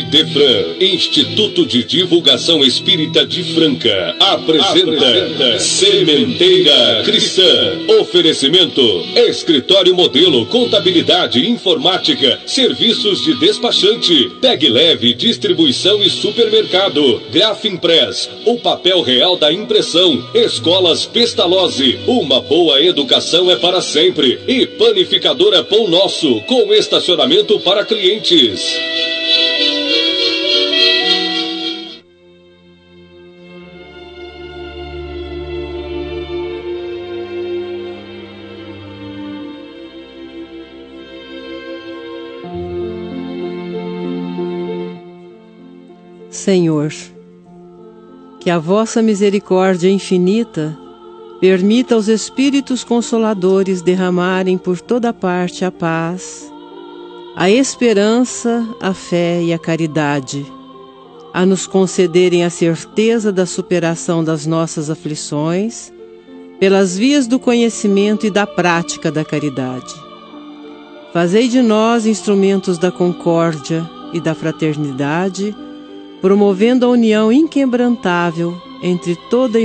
Idefran, Instituto de Divulgação Espírita de Franca, apresenta Sementeira Cristã. Oferecimento: Escritório Modelo, Contabilidade, Informática, Serviços de Despachante, Pegue Leve, Distribuição e Supermercado, Grafimpress, o papel real da impressão, Escolas Pestalozzi, uma boa educação é para sempre, e Panificadora Pão Nosso, com estacionamento para clientes. Senhor, que a vossa misericórdia infinita permita aos Espíritos Consoladores derramarem por toda parte a paz, a esperança, a fé e a caridade, a nos concederem a certeza da superação das nossas aflições, pelas vias do conhecimento e da prática da caridade. Fazei de nós instrumentos da concórdia e da fraternidade, promovendo a união inquebrantável entre toda a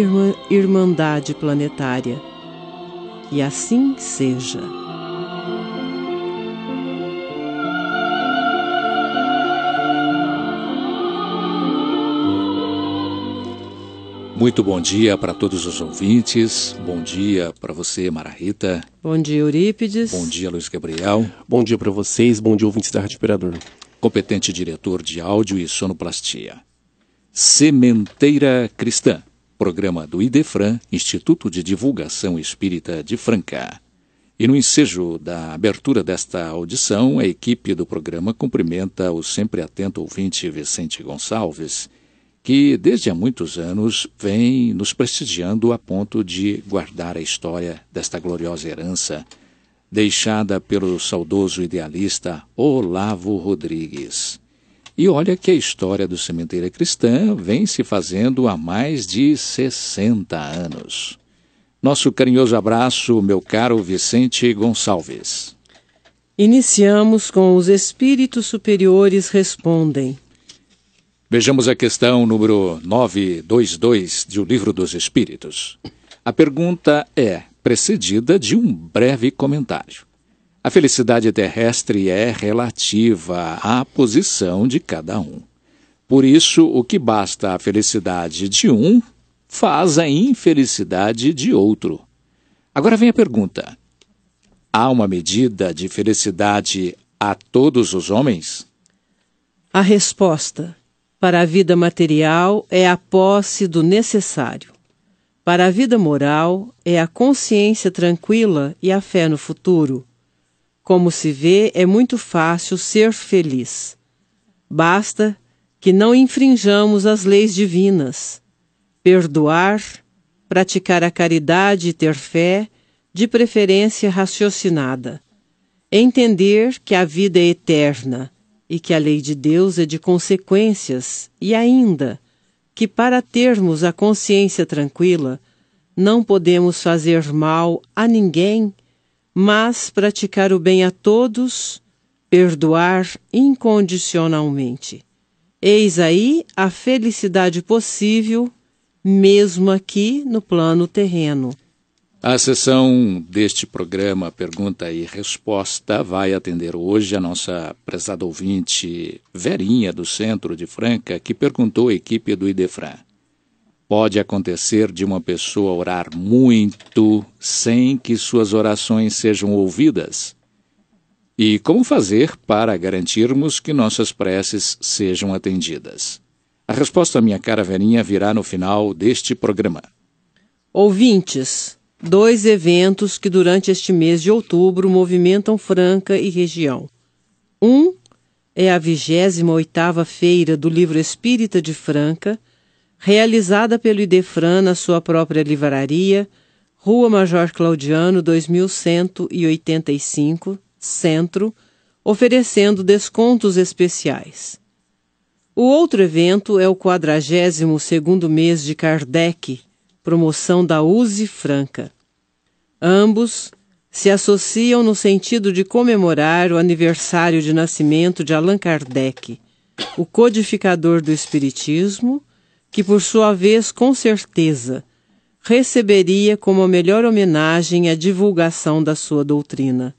irmandade planetária. Que assim seja. Muito bom dia para todos os ouvintes. Bom dia para você, Mara Rita. Bom dia, Eurípides. Bom dia, Luiz Gabriel. Bom dia para vocês. Bom dia, ouvintes da Rádio Imperador. Competente diretor de áudio e sonoplastia. Sementeira Cristã, programa do Idefran, Instituto de Divulgação Espírita de Franca. E no ensejo da abertura desta audição, a equipe do programa cumprimenta o sempre atento ouvinte Vicente Gonçalves, que desde há muitos anos vem nos prestigiando a ponto de guardar a história desta gloriosa herança deixada pelo saudoso idealista Olavo Rodrigues. E olha que a história do Sementeira Cristã vem se fazendo há mais de 60 anos. Nosso carinhoso abraço, meu caro Vicente Gonçalves. Iniciamos com Os Espíritos Superiores Respondem. Vejamos a questão número 922 do Livro dos Espíritos. A pergunta é precedida de um breve comentário. A felicidade terrestre é relativa à posição de cada um. Por isso, o que basta a felicidade de um, faz a infelicidade de outro. Agora vem a pergunta: há uma medida de felicidade a todos os homens? A resposta: para a vida material é a posse do necessário. Para a vida moral é a consciência tranquila e a fé no futuro. Como se vê, é muito fácil ser feliz. Basta que não infrinjamos as leis divinas. Perdoar, praticar a caridade e ter fé, de preferência raciocinada. Entender que a vida é eterna e que a lei de Deus é de consequências e ainda que para termos a consciência tranquila, não podemos fazer mal a ninguém, mas praticar o bem a todos, perdoar incondicionalmente. Eis aí a felicidade possível, mesmo aqui no plano terreno. A sessão deste programa Pergunta e Resposta vai atender hoje a nossa prezada ouvinte Verinha, do Centro de Franca, que perguntou à equipe do Idefran: pode acontecer de uma pessoa orar muito sem que suas orações sejam ouvidas? E como fazer para garantirmos que nossas preces sejam atendidas? A resposta, minha cara Verinha, virá no final deste programa. Ouvintes, 2 eventos que durante este mês de outubro movimentam Franca e região. Um é a 28ª Feira do Livro Espírita de Franca, realizada pelo Idefran na sua própria livraria, Rua Major Claudiano, 2185, Centro, oferecendo descontos especiais. O outro evento é o 42º mês de Kardec, promoção da USE Franca. Ambos se associam no sentido de comemorar o aniversário de nascimento de Allan Kardec, o codificador do Espiritismo, que por sua vez, com certeza, receberia como a melhor homenagem a divulgação da sua doutrina.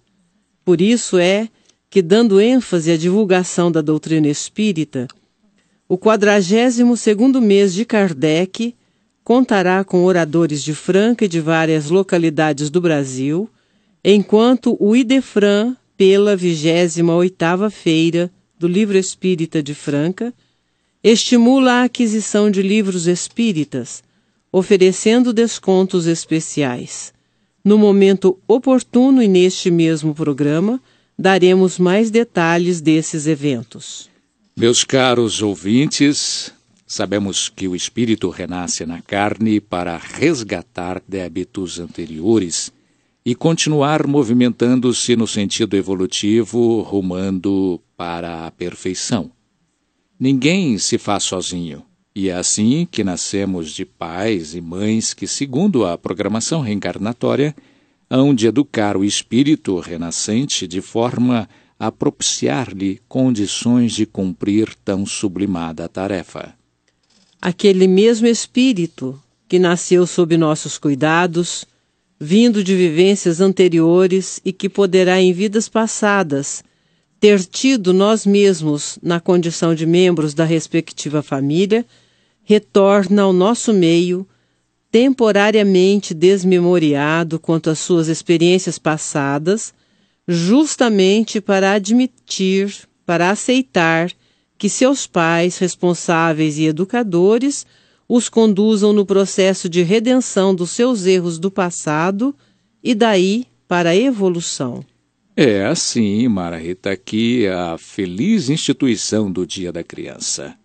Por isso é que, dando ênfase à divulgação da doutrina espírita, o 42º mês de Kardec contará com oradores de Franca e de várias localidades do Brasil, enquanto o IDEFRAN, pela 28ª Feira do Livro Espírita de Franca, estimula a aquisição de livros espíritas, oferecendo descontos especiais. No momento oportuno e neste mesmo programa, daremos mais detalhes desses eventos. Meus caros ouvintes, sabemos que o espírito renasce na carne para resgatar débitos anteriores e continuar movimentando-se no sentido evolutivo, rumando para a perfeição. Ninguém se faz sozinho, e é assim que nascemos de pais e mães que, segundo a programação reencarnatória, hão de educar o espírito renascente de forma a propiciar-lhe condições de cumprir tão sublimada tarefa. Aquele mesmo espírito que nasceu sob nossos cuidados, vindo de vivências anteriores e que poderá em vidas passadas ter tido nós mesmos na condição de membros da respectiva família, retorna ao nosso meio, temporariamente desmemoriado quanto às suas experiências passadas, justamente para admitir, para aceitar que seus pais, responsáveis e educadores, os conduzam no processo de redenção dos seus erros do passado e daí para a evolução. É assim, Mara Rita, aqui a feliz instituição do Dia da Criança.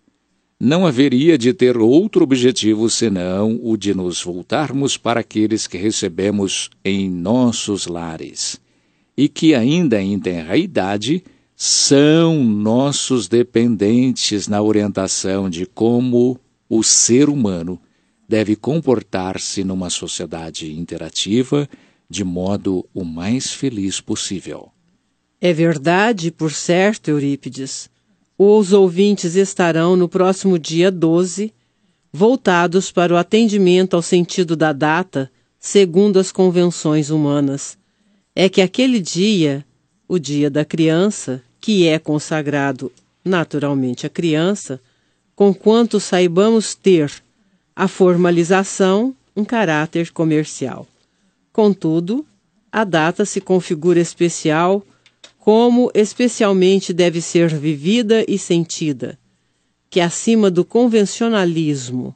Não haveria de ter outro objetivo senão o de nos voltarmos para aqueles que recebemos em nossos lares e que ainda em tenra idade são nossos dependentes na orientação de como o ser humano deve comportar-se numa sociedade interativa de modo o mais feliz possível. É verdade, por certo, Eurípides. Os ouvintes estarão no próximo dia 12, voltados para o atendimento ao sentido da data, segundo as convenções humanas. É que aquele dia, o Dia da Criança, que é consagrado naturalmente à criança, conquanto saibamos ter a formalização, um caráter comercial. Contudo, a data se configura especial como especialmente deve ser vivida e sentida, que acima do convencionalismo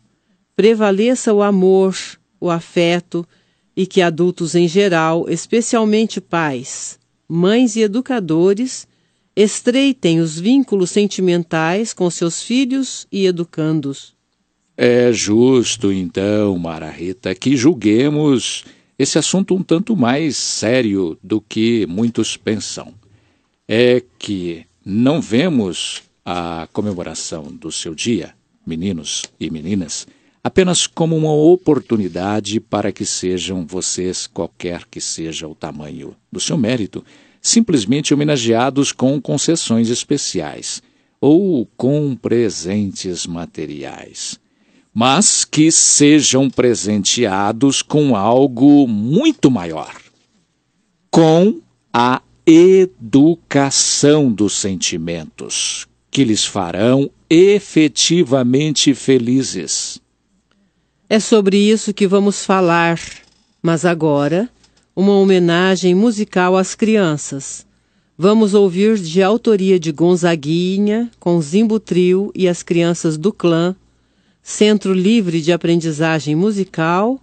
prevaleça o amor, o afeto e que adultos em geral, especialmente pais, mães e educadores, estreitem os vínculos sentimentais com seus filhos e educandos. É justo, então, Mara Rita, que julguemos esse assunto um tanto mais sério do que muitos pensam. É que não vemos a comemoração do seu dia, meninos e meninas, apenas como uma oportunidade para que sejam vocês, qualquer que seja o tamanho do seu mérito, simplesmente homenageados com concessões especiais ou com presentes materiais, mas que sejam presenteados com algo muito maior, com a educação dos sentimentos, que lhes farão efetivamente felizes. É sobre isso que vamos falar, mas agora, uma homenagem musical às crianças. Vamos ouvir de autoria de Gonzaguinha, com Zimbo Trio e as Crianças do Clã, Centro Livre de Aprendizagem Musical,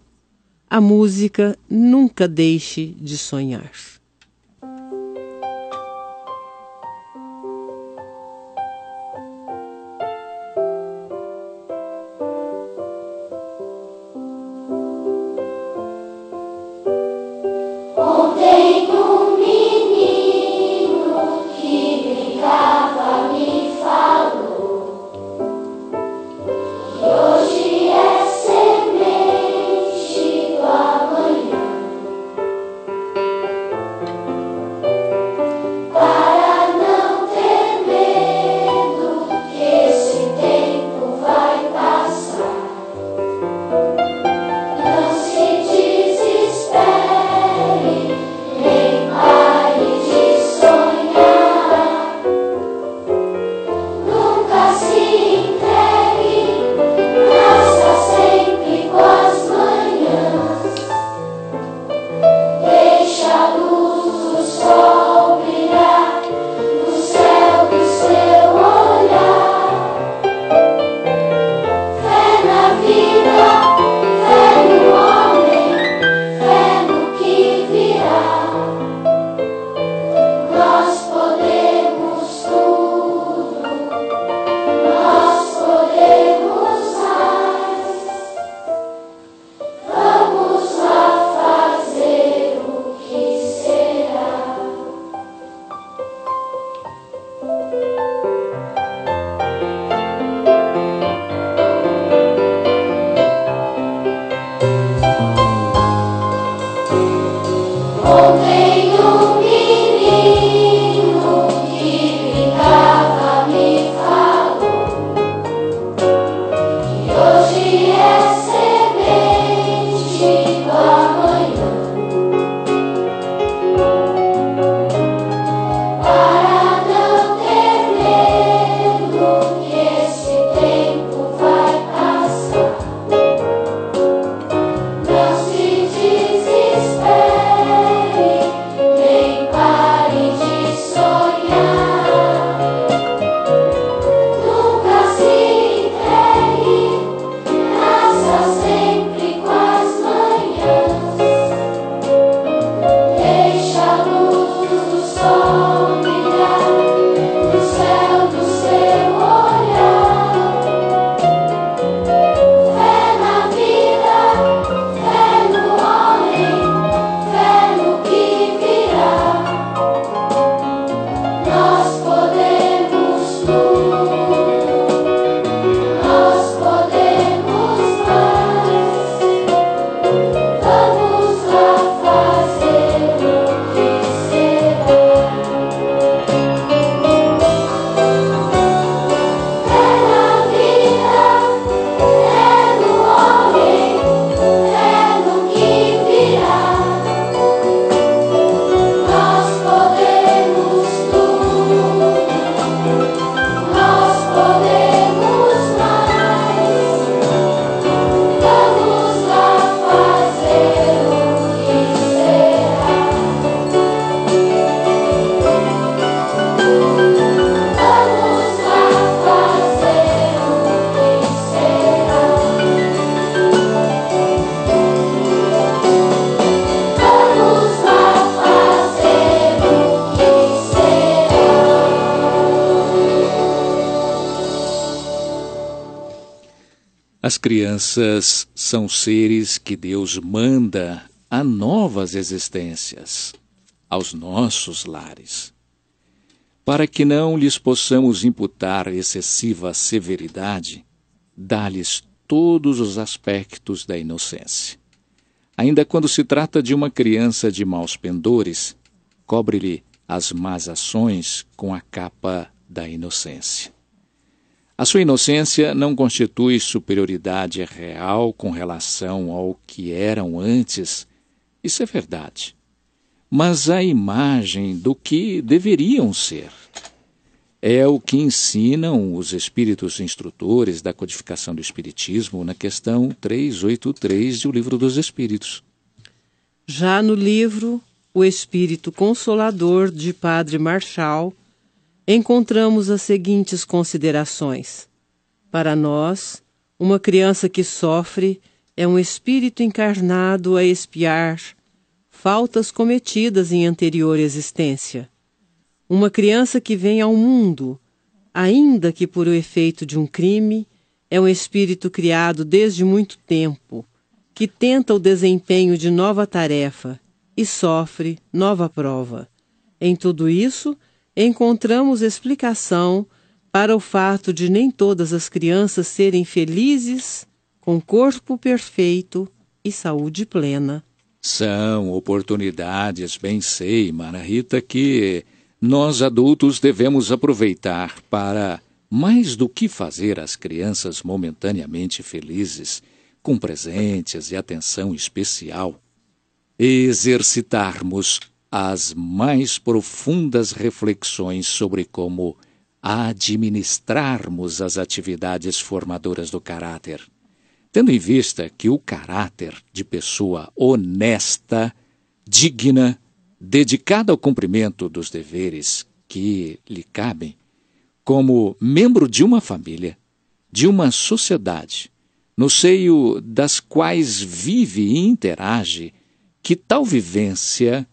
a música Nunca Deixe de Sonhar. As crianças são seres que Deus manda a novas existências, aos nossos lares, para que não lhes possamos imputar excessiva severidade, dá-lhes todos os aspectos da inocência. Ainda quando se trata de uma criança de maus pendores, cobre-lhe as más ações com a capa da inocência. A sua inocência não constitui superioridade real com relação ao que eram antes, isso é verdade, mas a imagem do que deveriam ser. É o que ensinam os espíritos instrutores da codificação do Espiritismo na questão 383 do Livro dos Espíritos. Já no livro O Espírito Consolador, de Padre Marchal, encontramos as seguintes considerações. Para nós, uma criança que sofre é um espírito encarnado a expiar faltas cometidas em anterior existência. Uma criança que vem ao mundo, ainda que por efeito de um crime, é um espírito criado desde muito tempo, que tenta o desempenho de nova tarefa e sofre nova prova. Em tudo isso, encontramos explicação para o fato de nem todas as crianças serem felizes, com corpo perfeito e saúde plena. São oportunidades, bem sei, Mana Rita, que nós adultos devemos aproveitar para, mais do que fazer as crianças momentaneamente felizes, com presentes e atenção especial, exercitarmos as mais profundas reflexões sobre como administrarmos as atividades formadoras do caráter, tendo em vista que o caráter de pessoa honesta, digna, dedicada ao cumprimento dos deveres que lhe cabem, como membro de uma família, de uma sociedade, no seio das quais vive e interage, que tal vivência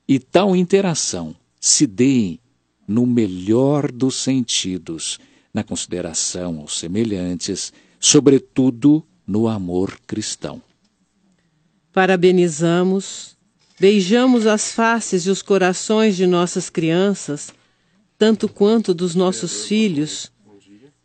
e tal interação se deem no melhor dos sentidos, na consideração aos semelhantes, sobretudo no amor cristão. Parabenizamos, beijamos as faces e os corações de nossas crianças, tanto quanto dos nossos filhos,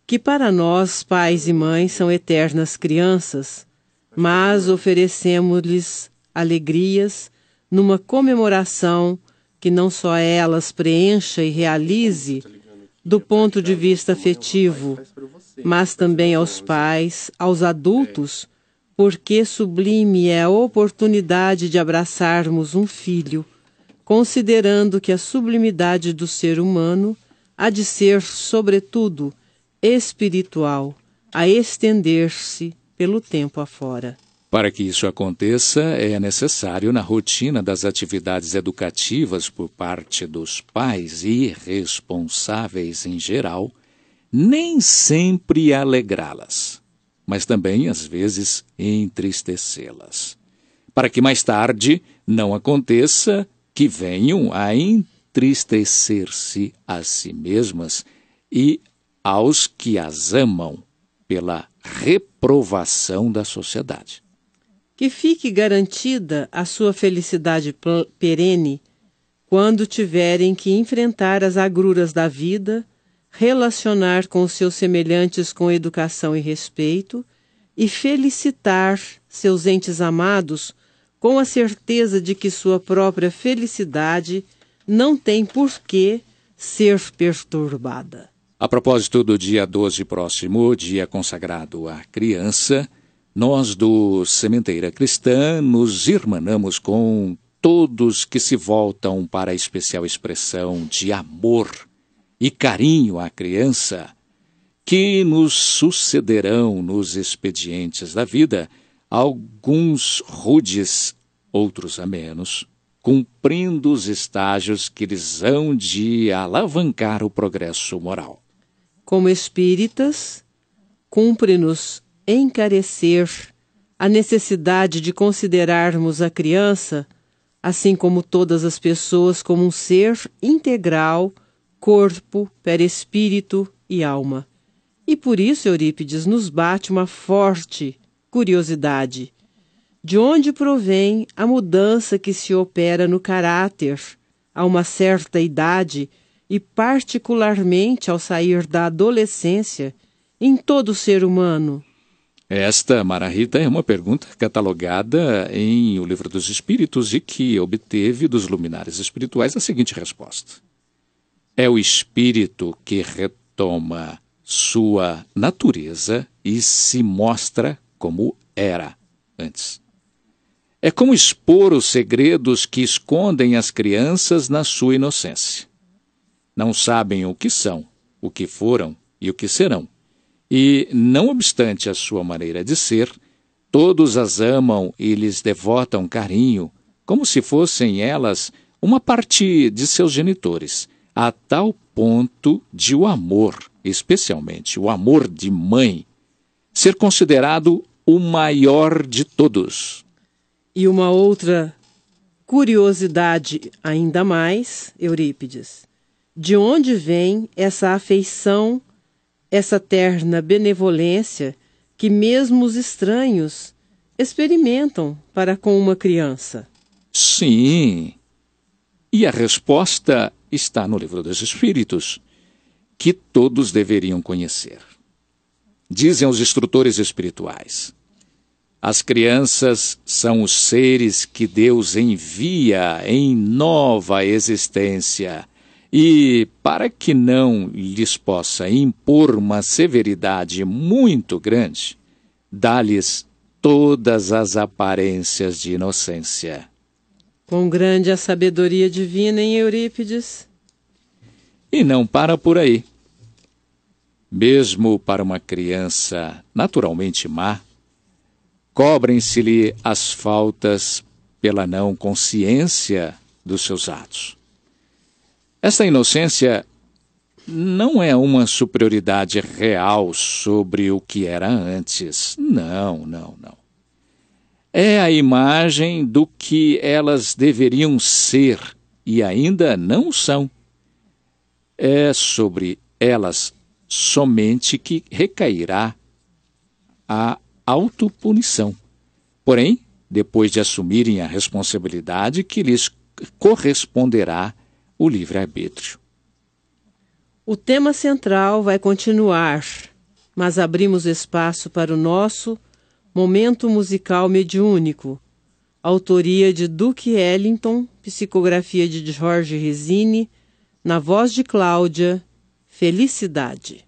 que para nós, pais e mães, são eternas crianças, mas oferecemos-lhes alegrias numa comemoração que não só elas preencha e realize do ponto de vista afetivo, mas também aos pais, aos adultos, porque sublime é a oportunidade de abraçarmos um filho, considerando que a sublimidade do ser humano há de ser, sobretudo, espiritual, a estender-se pelo tempo afora. Para que isso aconteça, é necessário, na rotina das atividades educativas por parte dos pais e responsáveis em geral, nem sempre alegrá-las, mas também, às vezes, entristecê-las, para que mais tarde não aconteça que venham a entristecer-se a si mesmas e aos que as amam pela reprovação da sociedade. Que fique garantida a sua felicidade perene quando tiverem que enfrentar as agruras da vida, relacionar com os seus semelhantes com educação e respeito e felicitar seus entes amados com a certeza de que sua própria felicidade não tem por que ser perturbada. A propósito do dia 12 próximo, dia consagrado à criança, nós do Sementeira Cristã nos irmanamos com todos que se voltam para a especial expressão de amor e carinho à criança, que nos sucederão nos expedientes da vida, alguns rudes, outros a menos, cumprindo os estágios que lhes hão de alavancar o progresso moral. Como espíritas, cumpre-nos encarecer a necessidade de considerarmos a criança, assim como todas as pessoas, como um ser integral, corpo, perispírito e alma. E por isso, Eurípides, nos bate uma forte curiosidade. De onde provém a mudança que se opera no caráter a uma certa idade e particularmente ao sair da adolescência em todo ser humano? Esta, Mara Rita, é uma pergunta catalogada em O Livro dos Espíritos e que obteve dos luminares espirituais a seguinte resposta. É o espírito que retoma sua natureza e se mostra como era antes. É como expor os segredos que escondem as crianças na sua inocência. Não sabem o que são, o que foram e o que serão. E, não obstante a sua maneira de ser, todos as amam e lhes devotam carinho, como se fossem elas uma parte de seus genitores, a tal ponto de o amor, especialmente o amor de mãe, ser considerado o maior de todos. E uma outra curiosidade ainda mais, Eurípides. De onde vem essa afeição, essa terna benevolência que mesmo os estranhos experimentam para com uma criança? Sim. E a resposta está no Livro dos Espíritos, que todos deveriam conhecer. Dizem os instrutores espirituais: as crianças são os seres que Deus envia em nova existência e, para que não lhes possa impor uma severidade muito grande, dá-lhes todas as aparências de inocência. Com grande a sabedoria divina em Eurípides. E não para por aí. Mesmo para uma criança naturalmente má, cobrem-se-lhe as faltas pela não consciência dos seus atos. Esta inocência não é uma superioridade real sobre o que era antes. Não. É a imagem do que elas deveriam ser e ainda não são. É sobre elas somente que recairá a autopunição. Porém, depois de assumirem a responsabilidade que lhes corresponderá o livre-arbítrio. O tema central vai continuar, mas abrimos espaço para o nosso momento musical mediúnico, autoria de Duke Ellington, psicografia de Jorge Resini, na voz de Cláudia, Felicidade.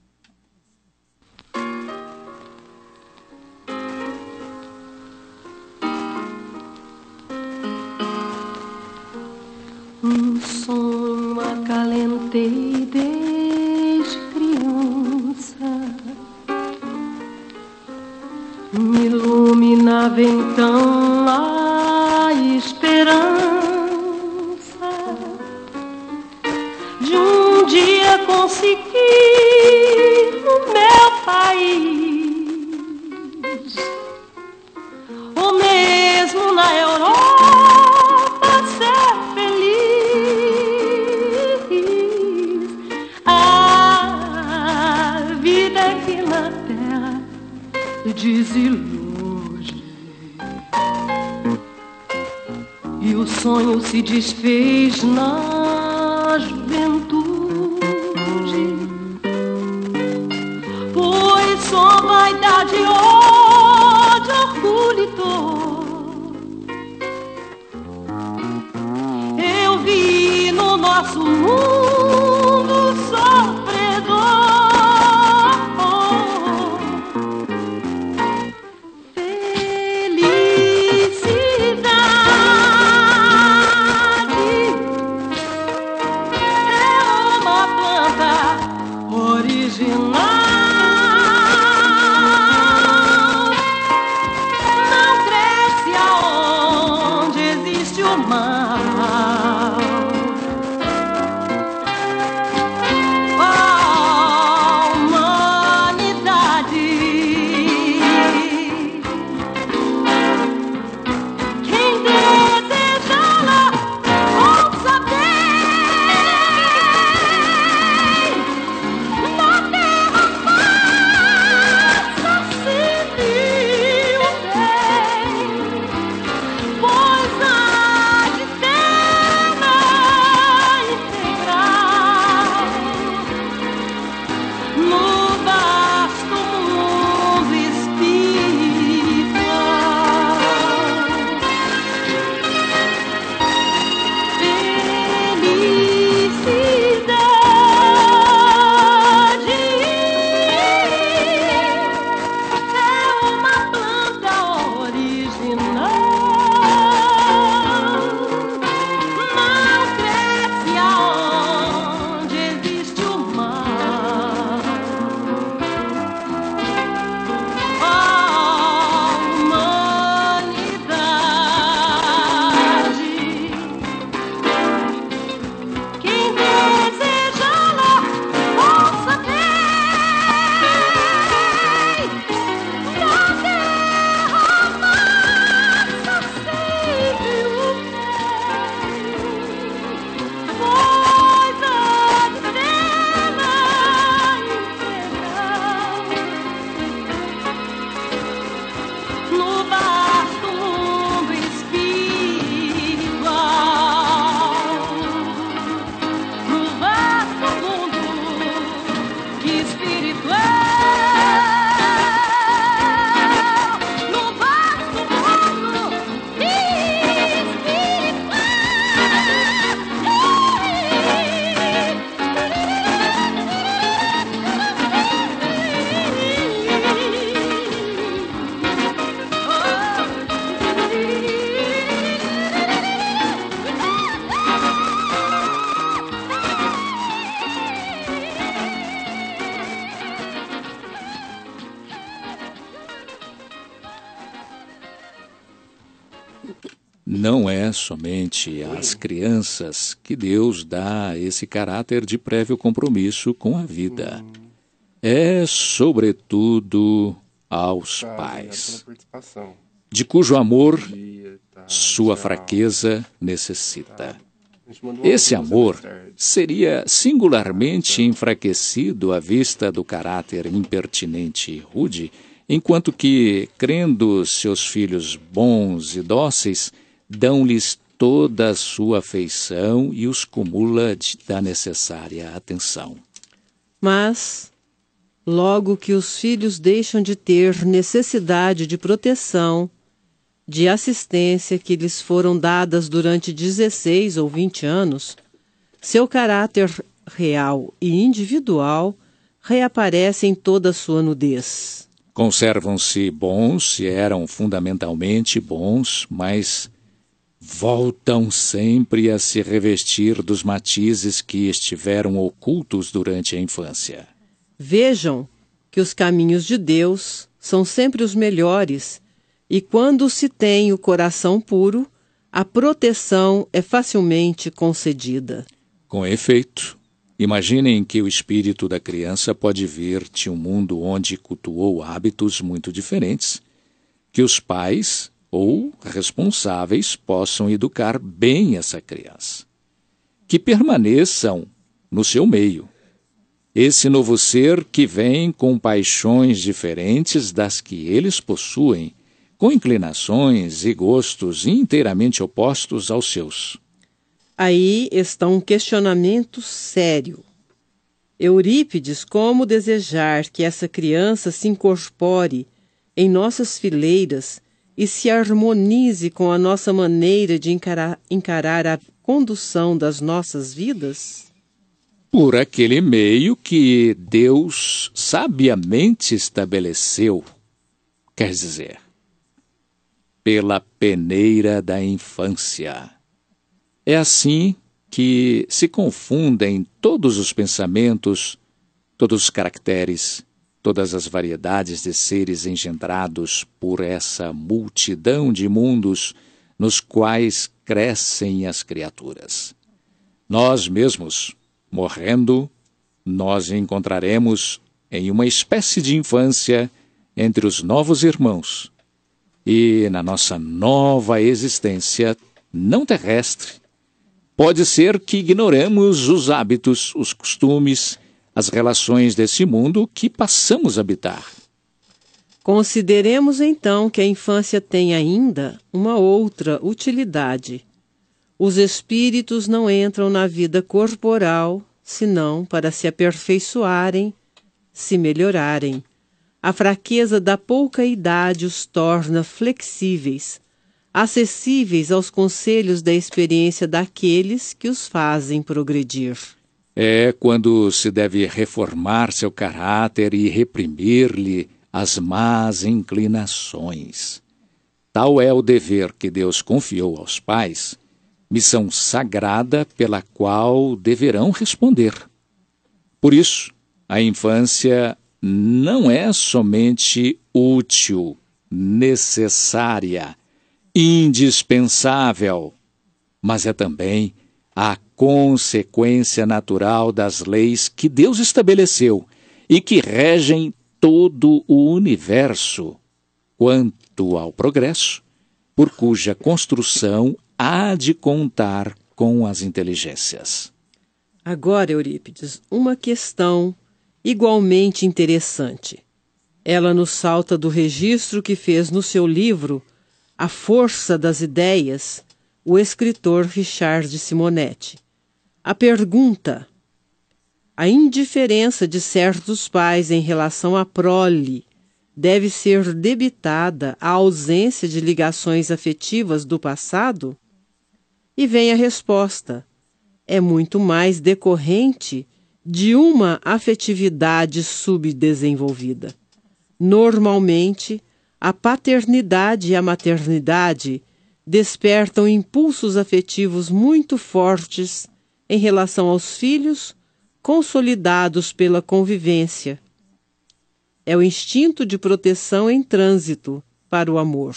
Um sonho acalentei desde criança, me iluminava então a esperança de um dia conseguir no meu país, ou mesmo na Europa, desilude, e o sonho se desfez na juventude, pois só vaidade, ódio, orgulho e dor eu vi no nosso mundo sofredor. não é somente às crianças que Deus dá esse caráter de prévio compromisso com a vida. É, sobretudo, aos pais, de cujo amor sua fraqueza necessita. Esse amor seria singularmente enfraquecido à vista do caráter impertinente e rude, enquanto que, crendo seus filhos bons e dóceis, dão-lhes toda a sua afeição e os cumula da necessária atenção. Mas, logo que os filhos deixam de ter necessidade de proteção, de assistência que lhes foram dadas durante 16 ou 20 anos, seu caráter real e individual reaparece em toda a sua nudez. Conservam-se bons e eram fundamentalmente bons, mas voltam sempre a se revestir dos matizes que estiveram ocultos durante a infância. Vejam que os caminhos de Deus são sempre os melhores, e quando se tem o coração puro, a proteção é facilmente concedida. Com efeito, imaginem que o espírito da criança pode vir de um mundo onde cultuou hábitos muito diferentes, que os pais ou responsáveis possam educar bem essa criança, que permaneçam no seu meio. Esse novo ser que vem com paixões diferentes das que eles possuem, com inclinações e gostos inteiramente opostos aos seus. Aí está um questionamento sério. Eurípides, como desejar que essa criança se incorpore em nossas fileiras e se harmonize com a nossa maneira de encarar a condução das nossas vidas? Por aquele meio que Deus sabiamente estabeleceu, quer dizer, pela peneira da infância. É assim que se confundem todos os pensamentos, todos os caracteres, todas as variedades de seres engendrados por essa multidão de mundos nos quais crescem as criaturas. Nós mesmos, morrendo, nós encontraremos em uma espécie de infância entre os novos irmãos, e na nossa nova existência não terrestre, pode ser que ignoremos os hábitos, os costumes, as relações desse mundo que passamos a habitar. Consideremos então que a infância tem ainda uma outra utilidade. Os espíritos não entram na vida corporal, senão para se aperfeiçoarem, se melhorarem. A fraqueza da pouca idade os torna flexíveis, acessíveis aos conselhos da experiência daqueles que os fazem progredir. É quando se deve reformar seu caráter e reprimir-lhe as más inclinações. Tal é o dever que Deus confiou aos pais, missão sagrada pela qual deverão responder. Por isso, a infância não é somente útil, necessária, indispensável, mas é também a consequência natural das leis que Deus estabeleceu e que regem todo o universo, quanto ao progresso, por cuja construção há de contar com as inteligências. Agora, Eurípides, uma questão igualmente interessante. Ela nos salta do registro que fez no seu livro A Força das Ideias, o escritor Richard Simonetti. A pergunta: a indiferença de certos pais em relação à prole deve ser debitada à ausência de ligações afetivas do passado? E vem a resposta: é muito mais decorrente de uma afetividade subdesenvolvida. Normalmente, a paternidade e a maternidade despertam impulsos afetivos muito fortes em relação aos filhos, consolidados pela convivência. É o instinto de proteção em trânsito para o amor.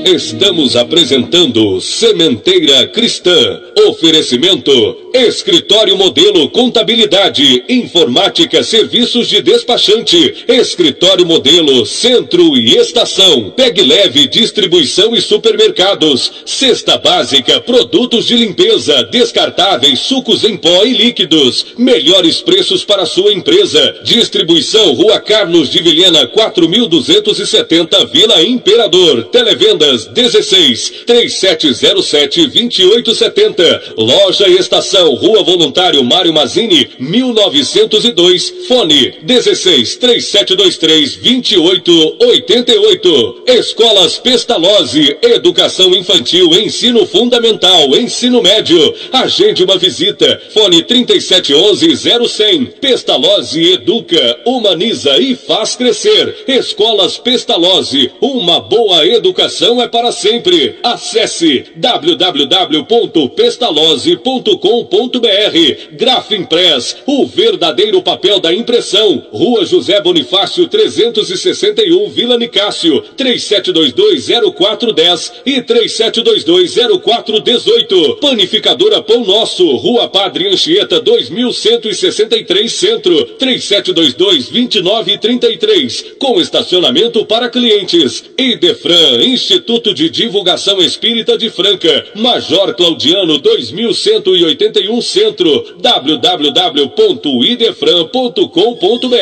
Estamos apresentando Sementeira Cristã. Oferecimento: Escritório Modelo Contabilidade, Informática, Serviços de Despachante. Escritório Modelo Centro e Estação. Pegue Leve Distribuição e Supermercados. Cesta Básica, produtos de limpeza, descartáveis, sucos em pó e líquidos. Melhores preços para sua empresa. Distribuição: Rua Carlos de Vilhena, 4270, Vila Imperador. Televendas 16 3707 2870. Loja Estação, Rua Voluntário Mário Mazzini, 1902. Fone 16 3723 2888. Escolas Pestalozzi, Educação Infantil, Ensino Fundamental, Ensino Médio. Agende uma visita. Fone 3711-0100. Pestalozzi educa, humaniza e faz crescer. Escolas Pestalozzi, uma boa educação é para sempre. Acesse www.pestalozzi.com.br. Grafimpress, o verdadeiro papel da impressão. Rua José Bonifácio 361, Vila Nicásio, 3722-0410 e 3722-0418. Panificadora Pão Nosso, Rua Padre Anchieta 2163 Centro, 3722-2933, com estacionamento para clientes. Idefran, Instituto de Divulgação Espírita de Franca, Major Claudiano 2181 Centro, www.idefran.com.br.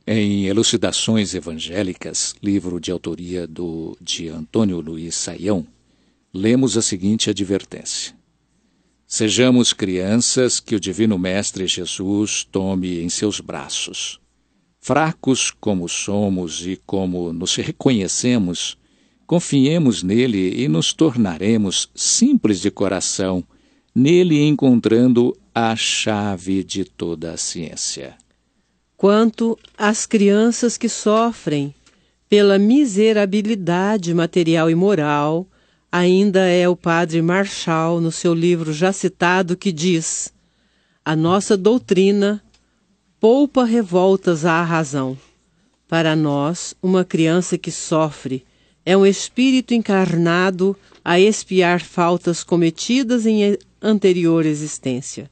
Em Elucidações Evangélicas, livro de autoria de Antônio Luiz Saião, lemos a seguinte advertência: sejamos crianças que o Divino Mestre Jesus tome em seus braços. Fracos como somos e como nos reconhecemos, confiemos nele e nos tornaremos simples de coração, nele encontrando a chave de toda a ciência. Quanto às crianças que sofrem pela miserabilidade material e moral, ainda é o padre Marchal, no seu livro já citado, que diz: a nossa doutrina poupa revoltas à razão. Para nós, uma criança que sofre é um espírito encarnado a expiar faltas cometidas em anterior existência.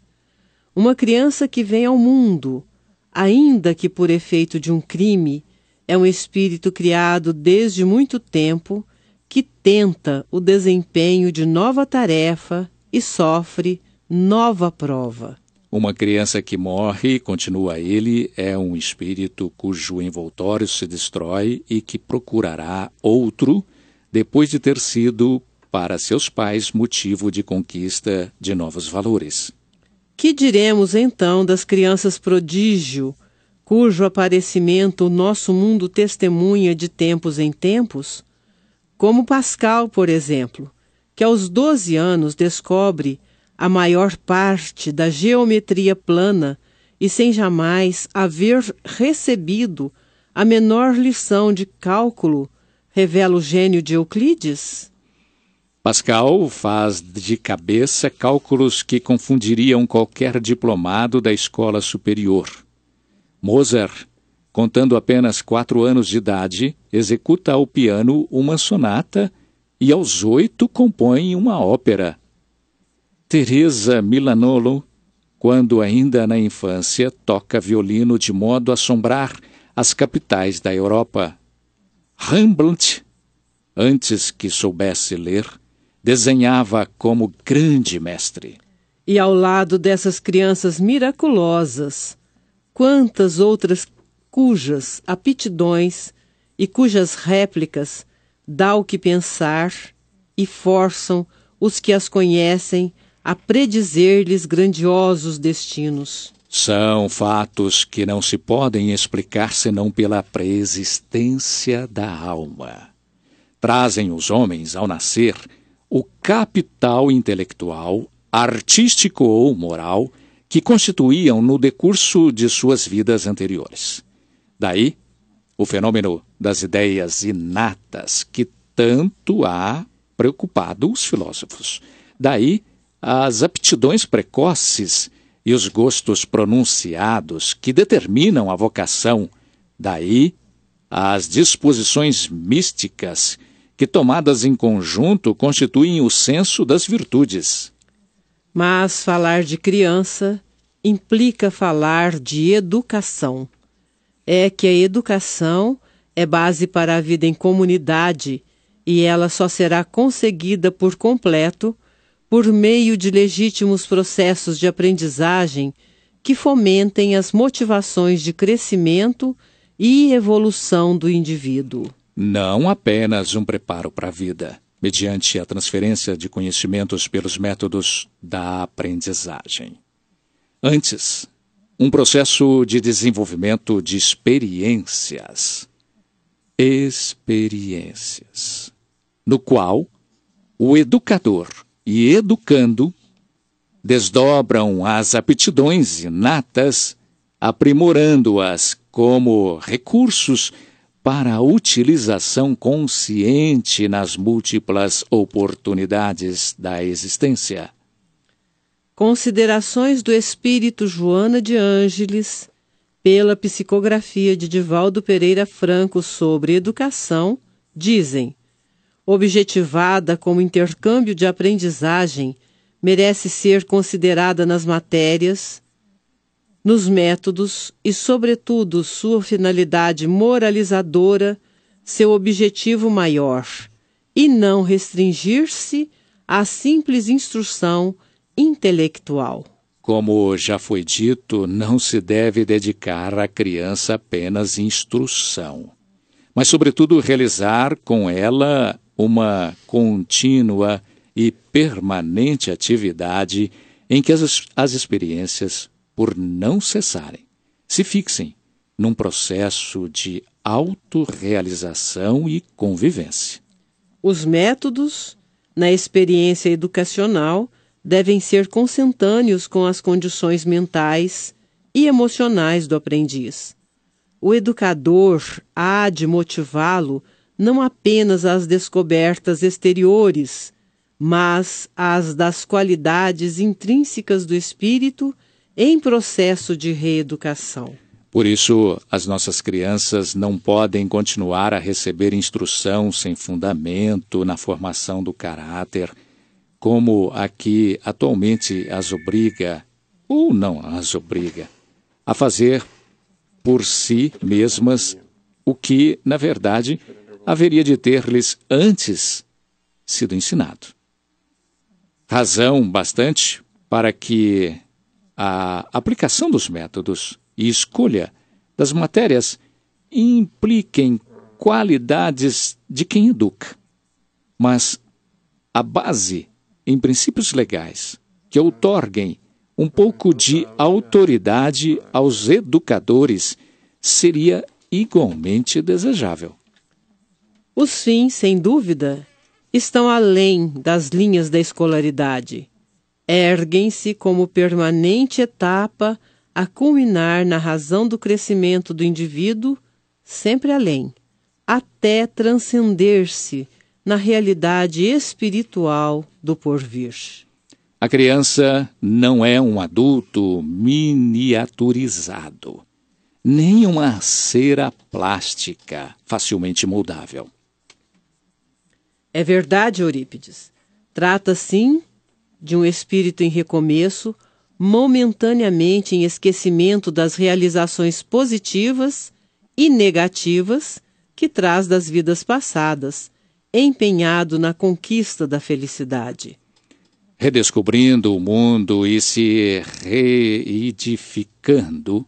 Uma criança que vem ao mundo, ainda que por efeito de um crime, é um espírito criado desde muito tempo, que tenta o desempenho de nova tarefa e sofre nova prova. Uma criança que morre, continua ele, é um espírito cujo envoltório se destrói e que procurará outro depois de ter sido, para seus pais, motivo de conquista de novos valores. Que diremos então das crianças prodígio, cujo aparecimento o nosso mundo testemunha de tempos em tempos? Como Pascal, por exemplo, que aos 12 anos descobre a maior parte da geometria plana e sem jamais haver recebido a menor lição de cálculo, revela o gênio de Euclides? Pascal faz de cabeça cálculos que confundiriam qualquer diplomado da escola superior. Mozart, contando apenas 4 anos de idade, executa ao piano uma sonata e aos 8 compõe uma ópera. Teresa Milanolo, quando ainda na infância, toca violino de modo a assombrar as capitais da Europa. Rembrandt, antes que soubesse ler, desenhava como grande mestre. E ao lado dessas crianças miraculosas, quantas outras cujas aptidões e cujas réplicas dá o que pensar e forçam os que as conhecem a predizer-lhes grandiosos destinos. São fatos que não se podem explicar senão pela preexistência da alma. Trazem os homens, ao nascer, o capital intelectual, artístico ou moral que constituíam no decurso de suas vidas anteriores. Daí, o fenômeno das ideias inatas que tanto há preocupado os filósofos. Daí as aptidões precoces e os gostos pronunciados que determinam a vocação. Daí as disposições místicas que, tomadas em conjunto, constituem o senso das virtudes. Mas falar de criança implica falar de educação. É que a educação é base para a vida em comunidade e ela só será conseguida por completo por meio de legítimos processos de aprendizagem que fomentem as motivações de crescimento e evolução do indivíduo. Não apenas um preparo para a vida, mediante a transferência de conhecimentos pelos métodos da aprendizagem. Antes, um processo de desenvolvimento de experiências, no qual o educador e educando desdobram as aptidões inatas, aprimorando-as como recursos para a utilização consciente nas múltiplas oportunidades da existência. Considerações do espírito Joana de Ângeles, pela psicografia de Divaldo Pereira Franco sobre educação, dizem: objetivada como intercâmbio de aprendizagem, merece ser considerada nas matérias, nos métodos e, sobretudo, sua finalidade moralizadora, seu objetivo maior, e não restringir-se à simples instrução intelectual. Como já foi dito, não se deve dedicar à criança apenas instrução, mas, sobretudo, realizar com ela uma contínua e permanente atividade em que as experiências, por não cessarem, se fixem num processo de autorrealização e convivência. Os métodos, na experiência educacional, devem ser consentâneos com as condições mentais e emocionais do aprendiz. O educador há de motivá-lo não apenas às descobertas exteriores, mas às das qualidades intrínsecas do espírito em processo de reeducação. Por isso, as nossas crianças não podem continuar a receber instrução sem fundamento na formação do caráter, como a que atualmente as obriga, ou não as obriga, a fazer por si mesmas o que, na verdade, haveria de ter-lhes antes sido ensinado. Razão bastante para que a aplicação dos métodos e escolha das matérias impliquem qualidades de quem educa, mas a base em princípios legais que outorguem um pouco de autoridade aos educadores seria igualmente desejável. Os fins, sem dúvida, estão além das linhas da escolaridade. Erguem-se como permanente etapa a culminar na razão do crescimento do indivíduo, sempre além, até transcender-se na realidade espiritual do porvir. A criança não é um adulto miniaturizado, nem uma cera plástica facilmente moldável. É verdade, Eurípides. Trata, sim, de um espírito em recomeço, momentaneamente em esquecimento das realizações positivas e negativas que traz das vidas passadas, empenhado na conquista da felicidade. Redescobrindo o mundo e se reedificando,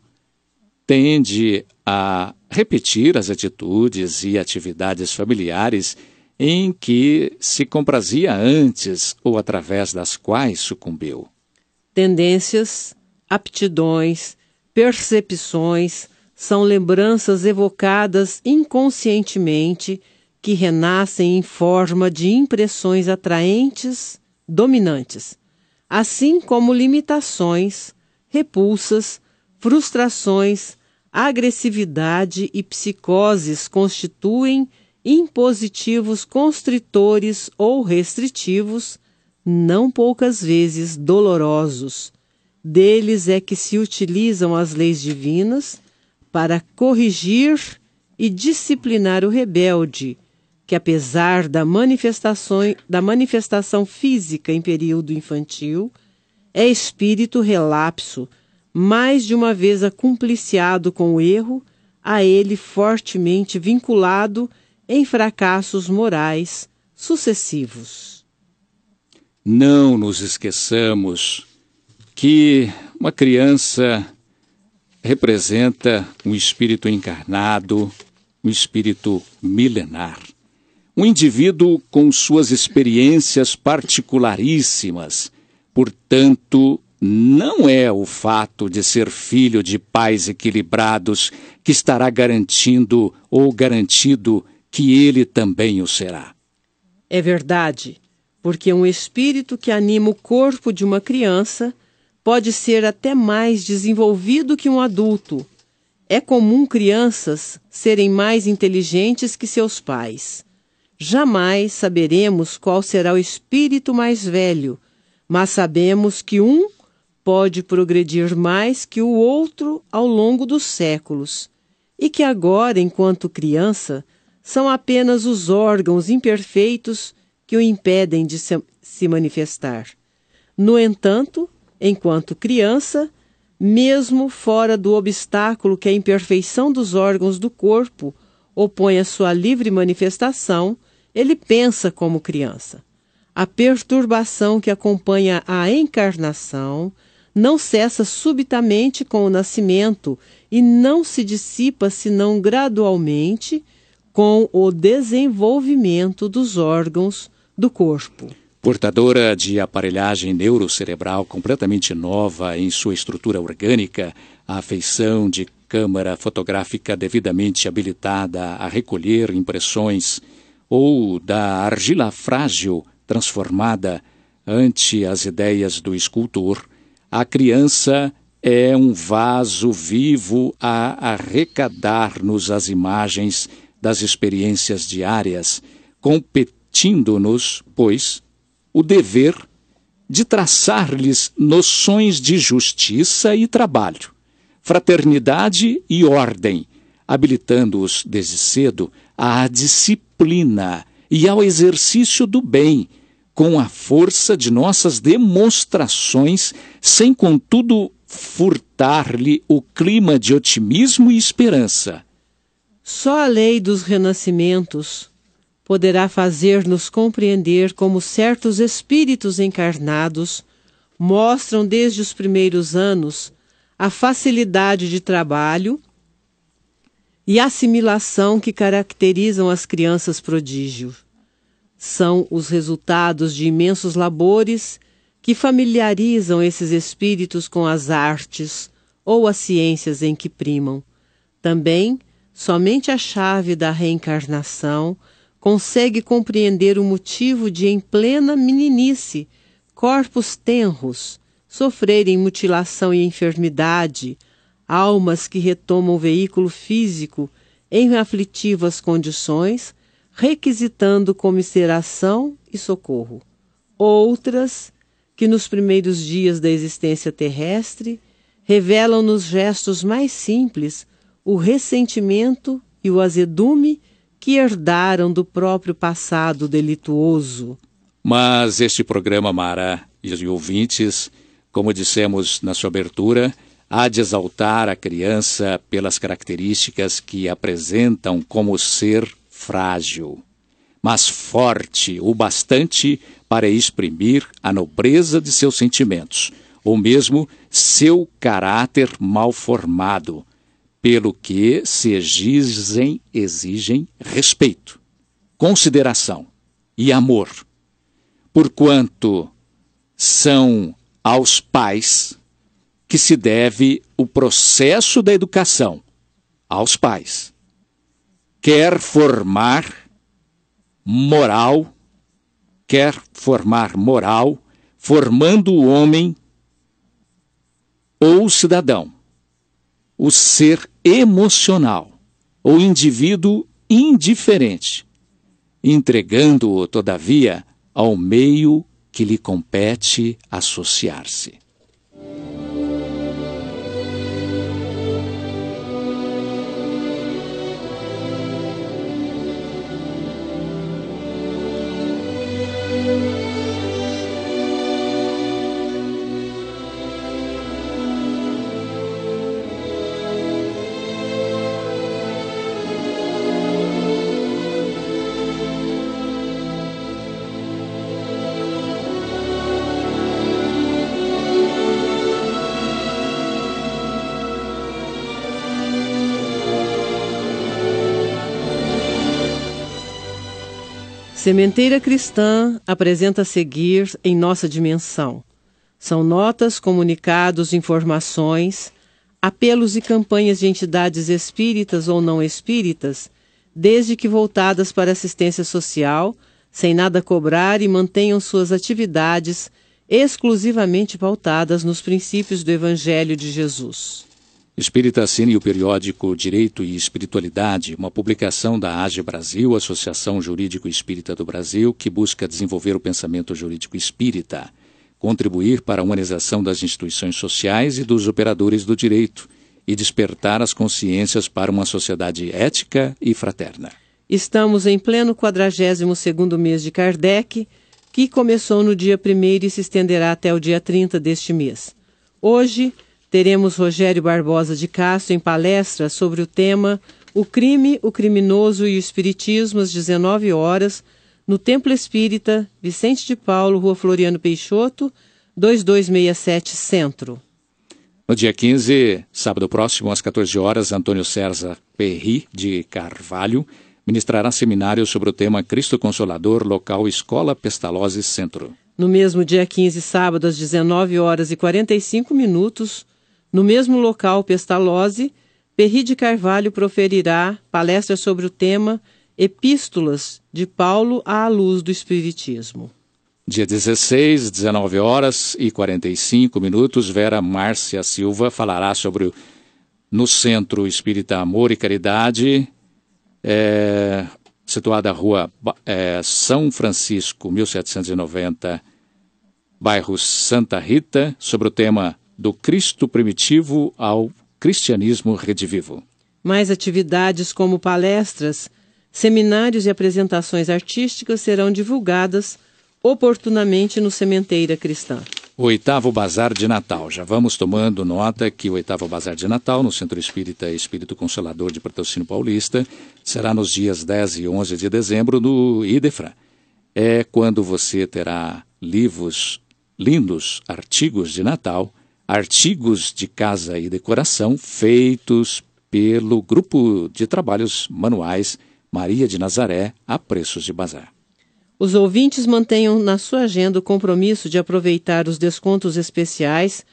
tende a repetir as atitudes e atividades familiares em que se comprazia antes ou através das quais sucumbiu. Tendências, aptidões, percepções são lembranças evocadas inconscientemente que renascem em forma de impressões atraentes, dominantes, assim como limitações, repulsas, frustrações, agressividade e psicoses constituem impositivos constritores ou restritivos, não poucas vezes dolorosos. Deles é que se utilizam as leis divinas para corrigir e disciplinar o rebelde, que apesar da manifestação física em período infantil, é espírito relapso, mais de uma vez acumpliciado com o erro, a ele fortemente vinculado em fracassos morais sucessivos. Não nos esqueçamos que uma criança representa um espírito encarnado, um espírito milenar. Um indivíduo com suas experiências particularíssimas. Portanto, não é o fato de ser filho de pais equilibrados que estará garantido que ele também o será. É verdade, porque um espírito que anima o corpo de uma criança pode ser até mais desenvolvido que um adulto. É comum crianças serem mais inteligentes que seus pais. Jamais saberemos qual será o espírito mais velho, mas sabemos que um pode progredir mais que o outro ao longo dos séculos, e que agora, enquanto criança, são apenas os órgãos imperfeitos que o impedem de se manifestar. No entanto, enquanto criança, mesmo fora do obstáculo que a imperfeição dos órgãos do corpo opõe à sua livre manifestação, ele pensa como criança. A perturbação que acompanha a encarnação não cessa subitamente com o nascimento e não se dissipa senão gradualmente com o desenvolvimento dos órgãos do corpo. Portadora de aparelhagem neurocerebral completamente nova em sua estrutura orgânica, a afeição de câmara fotográfica devidamente habilitada a recolher impressões, ou da argila frágil transformada ante as ideias do escultor, a criança é um vaso vivo a arrecadar-nos as imagens das experiências diárias, competindo-nos, pois, o dever de traçar-lhes noções de justiça e trabalho, fraternidade e ordem, habilitando-os desde cedo à disciplina e ao exercício do bem, com a força de nossas demonstrações, sem contudo furtar-lhe o clima de otimismo e esperança. Só a lei dos renascimentos poderá fazer-nos compreender como certos espíritos encarnados mostram desde os primeiros anos a facilidade de trabalho e assimilação que caracterizam as crianças prodígio. São os resultados de imensos labores que familiarizam esses espíritos com as artes ou as ciências em que primam. Também, somente a chave da reencarnação consegue compreender o motivo de, em plena meninice, corpos tenros sofrerem mutilação e enfermidade, almas que retomam o veículo físico em aflitivas condições, requisitando comiseração e socorro. Outras, que nos primeiros dias da existência terrestre, revelam nos gestos mais simples o ressentimento e o azedume que herdaram do próprio passado delituoso. Mas este programa, Mara e ouvintes, como dissemos na sua abertura, há de exaltar a criança pelas características que apresentam como ser frágil, mas forte o bastante para exprimir a nobreza de seus sentimentos, ou mesmo seu caráter mal formado, pelo que se exigem respeito, consideração e amor, porquanto são aos pais que se deve o processo da educação, aos pais. Quer formar moral, formando o homem ou o cidadão, o ser emocional, ou indivíduo indiferente, entregando-o, todavia, ao meio que lhe compete associar-se. Sementeira Cristã apresenta a seguir em nossa dimensão. São notas, comunicados, informações, apelos e campanhas de entidades espíritas ou não espíritas, desde que voltadas para assistência social, sem nada cobrar e mantenham suas atividades exclusivamente pautadas nos princípios do Evangelho de Jesus. Espírita assine o periódico Direito e Espiritualidade, uma publicação da AGE Brasil, Associação Jurídico Espírita do Brasil, que busca desenvolver o pensamento jurídico espírita, contribuir para a humanização das instituições sociais e dos operadores do direito e despertar as consciências para uma sociedade ética e fraterna. Estamos em pleno 42º mês de Kardec, que começou no dia 1º e se estenderá até o dia 30 deste mês. Hoje teremos Rogério Barbosa de Castro em palestra sobre o tema O Crime, o Criminoso e o Espiritismo, às 19 horas, no Templo Espírita Vicente de Paulo, Rua Floriano Peixoto, 2267 Centro. No dia 15, sábado próximo, às 14 horas, Antônio César Perry de Carvalho ministrará seminário sobre o tema Cristo Consolador, local Escola Pestalozzi Centro. No mesmo dia 15, sábado, às 19 horas e 45 minutos, no mesmo local Pestalozzi, Perry de Carvalho proferirá palestra sobre o tema Epístolas de Paulo à luz do Espiritismo. Dia 16, 19 horas e 45 minutos, Vera Márcia Silva falará sobre no Centro Espírita Amor e Caridade, situada na rua São Francisco, 1790, bairro Santa Rita, sobre o tema do Cristo Primitivo ao Cristianismo Redivivo. Mais atividades como palestras, seminários e apresentações artísticas serão divulgadas oportunamente no Sementeira Cristã. O 8º Bazar de Natal. Já vamos tomando nota que o 8º Bazar de Natal, no Centro Espírita Espírito Consolador de Patrocínio Paulista, será nos dias 10 e 11 de dezembro no Idefran. É quando você terá livros lindos, artigos de Natal, artigos de casa e decoração feitos pelo Grupo de Trabalhos Manuais Maria de Nazaré a preços de bazar. Os ouvintes mantenham na sua agenda o compromisso de aproveitar os descontos especiais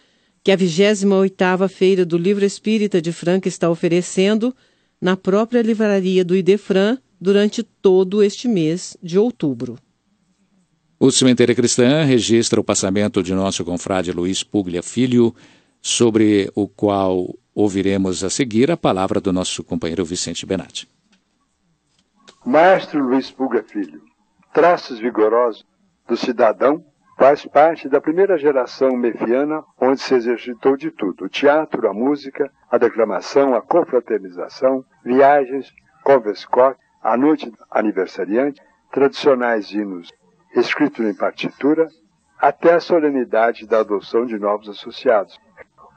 que a 28ª Feira do Livro Espírita de Franca está oferecendo na própria livraria do Idefran durante todo este mês de outubro. O Sementeira Cristã registra o passamento de nosso confrade Luiz Puglia Filho, sobre o qual ouviremos a seguir a palavra do nosso companheiro Vicente Benatti. Maestro Luiz Puglia Filho, traços vigorosos do cidadão, faz parte da primeira geração mefiana, onde se exercitou de tudo: o teatro, a música, a declamação, a confraternização, viagens, converscote, a noite aniversariante, tradicionais hinos escritos em partitura, até a solenidade da adoção de novos associados.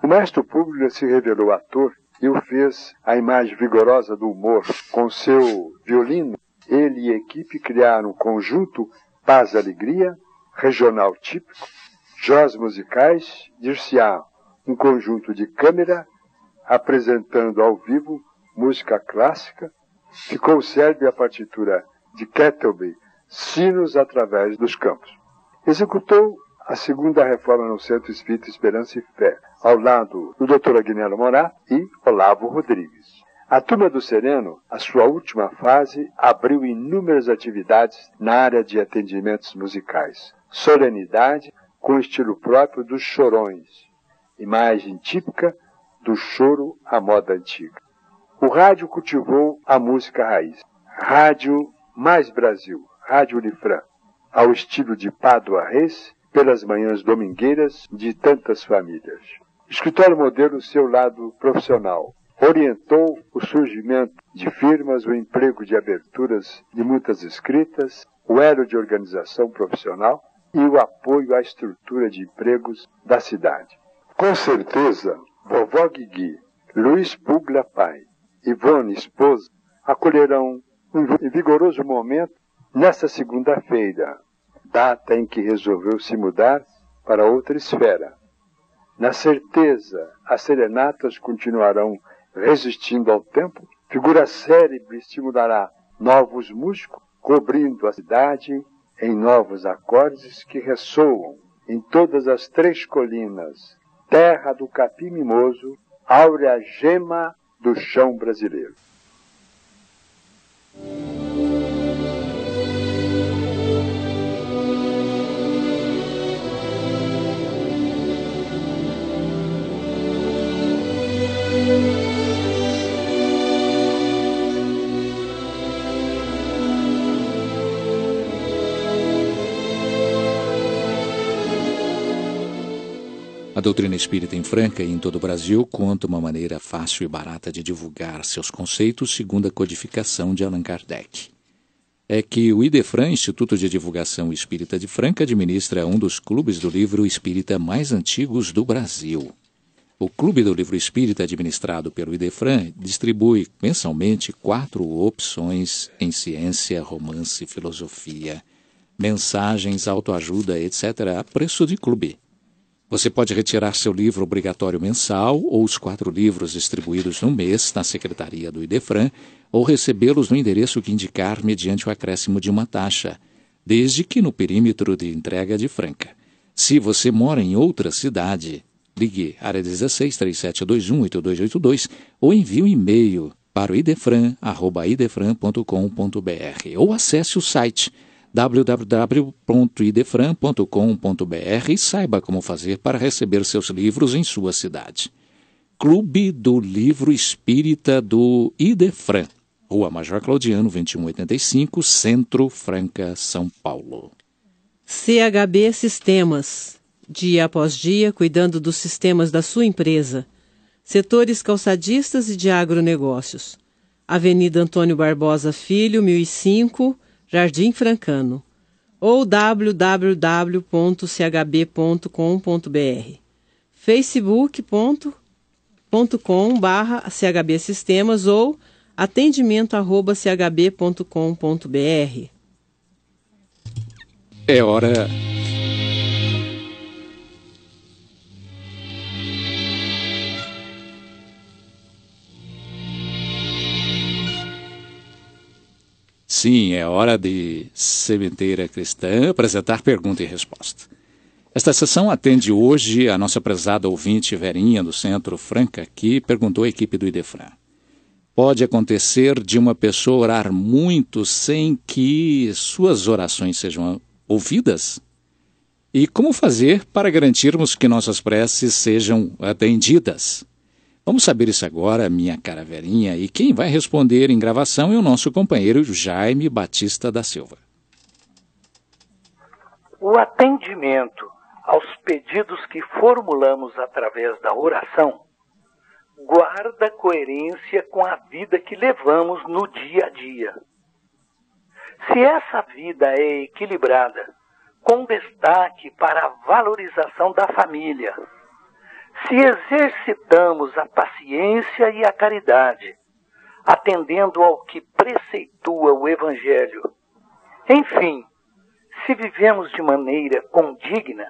O maestro Puglia se revelou ator e o fez a imagem vigorosa do humor. Com seu violino, ele e a equipe criaram um conjunto Paz e Alegria, regional típico, jós musicais, dir-se-á um conjunto de câmera, apresentando ao vivo música clássica. Ficou célebre a partitura de Kettleby, Sinos através dos Campos. Executou a segunda reforma no Centro Espírita Esperança e Fé, ao lado do Dr. Aguinaldo Morato e Olavo Rodrigues. A Turma do Sereno, a sua última fase, abriu inúmeras atividades na área de atendimentos musicais. Solenidade com estilo próprio dos chorões, imagem típica do choro à moda antiga. O rádio cultivou a música raiz. Rádio Mais Brasil, Rádio Unifran, ao estilo de Pádua Reis, pelas manhãs domingueiras de tantas famílias. Escritório Modelo, seu lado profissional, orientou o surgimento de firmas, o emprego de aberturas de muitas escritas, o elo de organização profissional e o apoio à estrutura de empregos da cidade. Com certeza, vovó Guigui, Luiz Puglia pai, Ivone esposa, acolherão um vigoroso momento nesta segunda-feira, data em que resolveu se mudar para outra esfera. Na certeza, as serenatas continuarão resistindo ao tempo, figura célebre estimulará novos músicos, cobrindo a cidade em novos acordes que ressoam em todas as três colinas, terra do capim mimoso, áurea gema do chão brasileiro. A doutrina espírita em Franca e em todo o Brasil conta uma maneira fácil e barata de divulgar seus conceitos segundo a codificação de Allan Kardec. É que o IDEFRAN, Instituto de Divulgação Espírita de Franca, administra um dos clubes do livro espírita mais antigos do Brasil. O Clube do Livro Espírita, administrado pelo IDEFRAN, distribui mensalmente 4 opções em ciência, romance, filosofia, mensagens, autoajuda, etc., a preço de clube. Você pode retirar seu livro obrigatório mensal ou os 4 livros distribuídos no mês na secretaria do IDEFRAN ou recebê-los no endereço que indicar mediante o acréscimo de uma taxa, desde que no perímetro de entrega de Franca. Se você mora em outra cidade, ligue área 16 3721 8282 ou envie um e-mail para o idefran@idefran.com.br ou acesse o site www.idefran.com.br e saiba como fazer para receber seus livros em sua cidade. Clube do Livro Espírita do IDEFRAN, Rua Major Claudiano, 2185, Centro, Franca, São Paulo. CHB Sistemas, dia após dia, cuidando dos sistemas da sua empresa. Setores calçadistas e de agronegócios. Avenida Antônio Barbosa Filho, 1005, Jardim Francano, ou www.chb.com.br, facebook.com/chbsistemas ou atendimento@chb.com.br. É hora... Sim, é hora de Sementeira Cristã apresentar pergunta e resposta. Esta sessão atende hoje a nossa prezada ouvinte Verinha do Centro Franca, que perguntou à equipe do IDEFRAN. Pode acontecer de uma pessoa orar muito sem que suas orações sejam ouvidas? E como fazer para garantirmos que nossas preces sejam atendidas? Vamos saber isso agora, minha cara Verinha, e quem vai responder em gravação é o nosso companheiro Jaime Batista da Silva. O atendimento aos pedidos que formulamos através da oração guarda coerência com a vida que levamos no dia a dia. Se essa vida é equilibrada, com destaque para a valorização da família, se exercitamos a paciência e a caridade, atendendo ao que preceitua o Evangelho, enfim, se vivemos de maneira condigna,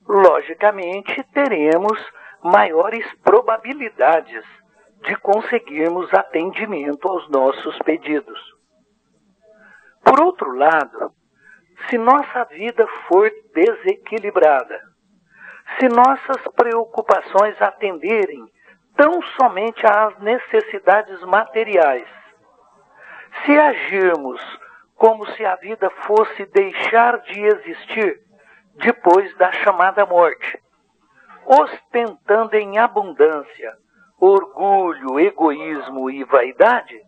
logicamente teremos maiores probabilidades de conseguirmos atendimento aos nossos pedidos. Por outro lado, se nossa vida for desequilibrada, se nossas preocupações atenderem tão somente às necessidades materiais, se agirmos como se a vida fosse deixar de existir depois da chamada morte, ostentando em abundância orgulho, egoísmo e vaidade,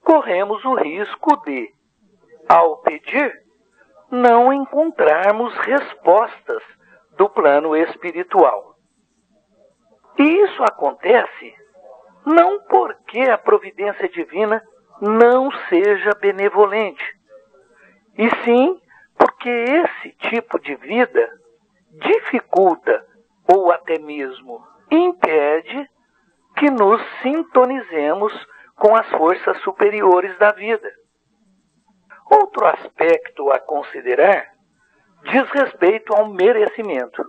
corremos o risco de, ao pedir, não encontrarmos respostas do plano espiritual. E isso acontece não porque a providência divina não seja benevolente, e sim porque esse tipo de vida dificulta ou até mesmo impede que nos sintonizemos com as forças superiores da vida. Outro aspecto a considerar diz respeito ao merecimento.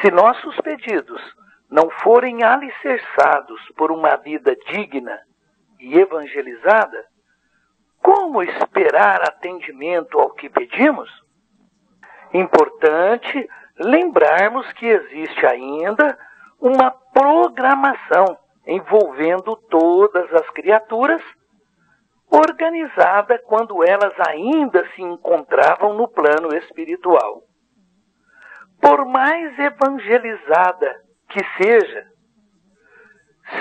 Se nossos pedidos não forem alicerçados por uma vida digna e evangelizada, como esperar atendimento ao que pedimos? Importante lembrarmos que existe ainda uma programação envolvendo todas as criaturas, organizada quando elas ainda se encontravam no plano espiritual. Por mais evangelizada que seja,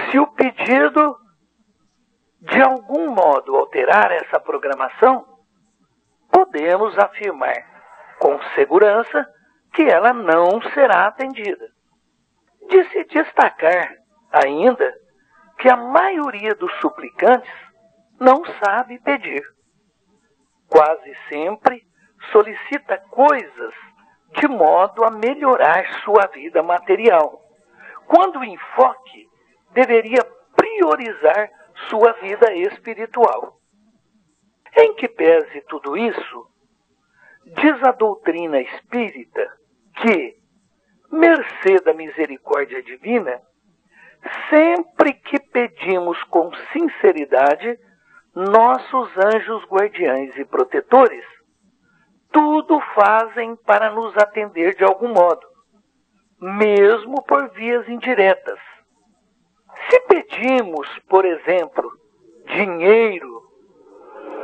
se o pedido de algum modo alterar essa programação, podemos afirmar com segurança que ela não será atendida. De se destacar ainda que a maioria dos suplicantes não sabe pedir. Quase sempre solicita coisas de modo a melhorar sua vida material, quando o enfoque deveria priorizar sua vida espiritual. Em que pese tudo isso, diz a doutrina espírita que, mercê da misericórdia divina, sempre que pedimos com sinceridade, nossos anjos guardiães e protetores tudo fazem para nos atender de algum modo, mesmo por vias indiretas. Se pedimos, por exemplo, dinheiro,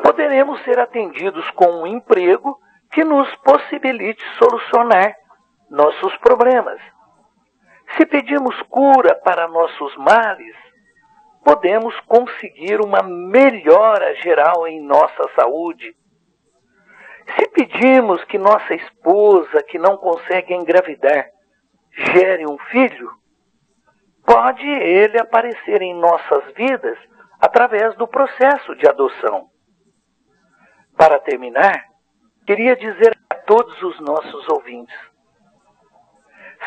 poderemos ser atendidos com um emprego que nos possibilite solucionar nossos problemas. Se pedimos cura para nossos males, podemos conseguir uma melhora geral em nossa saúde. Se pedimos que nossa esposa, que não consegue engravidar, gere um filho, pode ele aparecer em nossas vidas através do processo de adoção. Para terminar, queria dizer a todos os nossos ouvintes,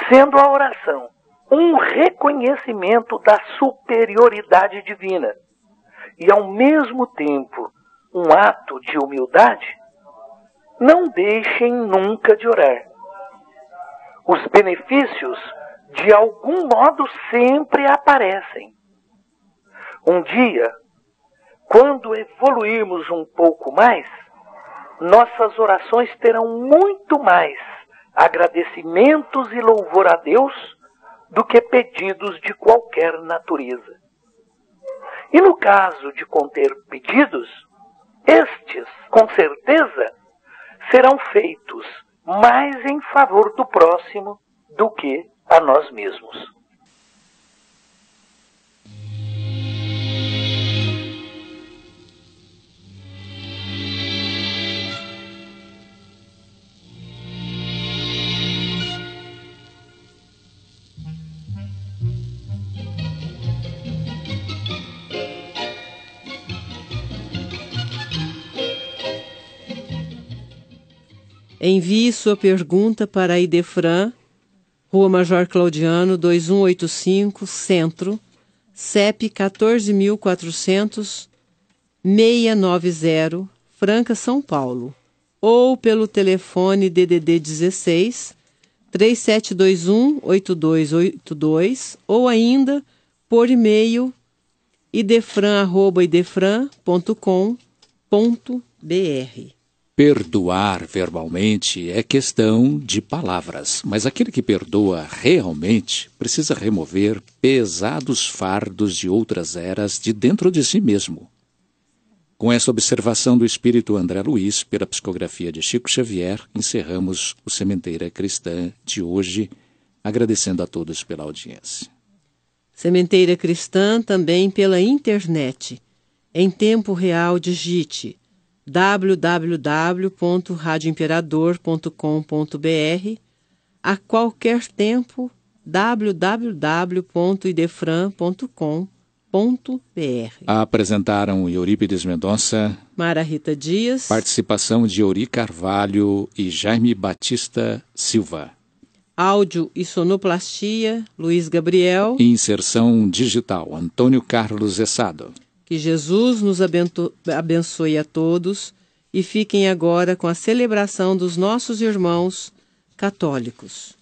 sendo a oração um reconhecimento da superioridade divina e, ao mesmo tempo, um ato de humildade, não deixem nunca de orar. Os benefícios, de algum modo, sempre aparecem. Um dia, quando evoluirmos um pouco mais, nossas orações terão muito mais agradecimentos e louvor a Deus do que pedidos de qualquer natureza. E no caso de conter pedidos, estes, com certeza, serão feitos mais em favor do próximo do que a nós mesmos. Envie sua pergunta para a Idefran, Rua Major Claudiano, 2185, Centro, CEP 14.400-690, Franca, São Paulo, ou pelo telefone DDD 16 3721-8282, ou ainda por e-mail idefran@idefran.com.br. Perdoar verbalmente é questão de palavras, mas aquele que perdoa realmente precisa remover pesados fardos de outras eras de dentro de si mesmo. Com essa observação do espírito André Luiz, pela psicografia de Chico Xavier, encerramos o Sementeira Cristã de hoje, agradecendo a todos pela audiência. Sementeira Cristã também pela internet. Em tempo real, digite www.radioimperador.com.br, a qualquer tempo www.idefran.com.br. Apresentaram Eurípides Mendonça, Mara Rita Dias, participação de Euri Carvalho e Jaime Batista Silva. áudio e sonoplastia, Luiz Gabriel. Inserção digital, Antônio Carlos Essado. Que Jesus nos abençoe a todos e fiquem agora com a celebração dos nossos irmãos católicos.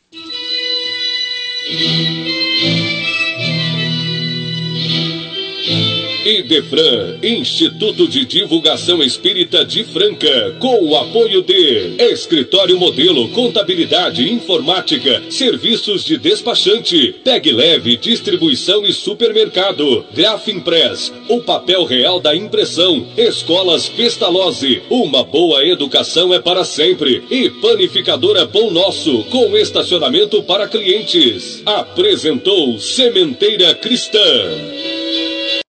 Idefran, Instituto de Divulgação Espírita de Franca, com o apoio de Escritório Modelo, Contabilidade, Informática, Serviços de Despachante, Pegue Leve, Distribuição e Supermercado, Grafimpress, o papel real da impressão, Escolas Pestalozzi, uma boa educação é para sempre, e Panificadora Pão Nosso, com estacionamento para clientes. Apresentou Sementeira Cristã.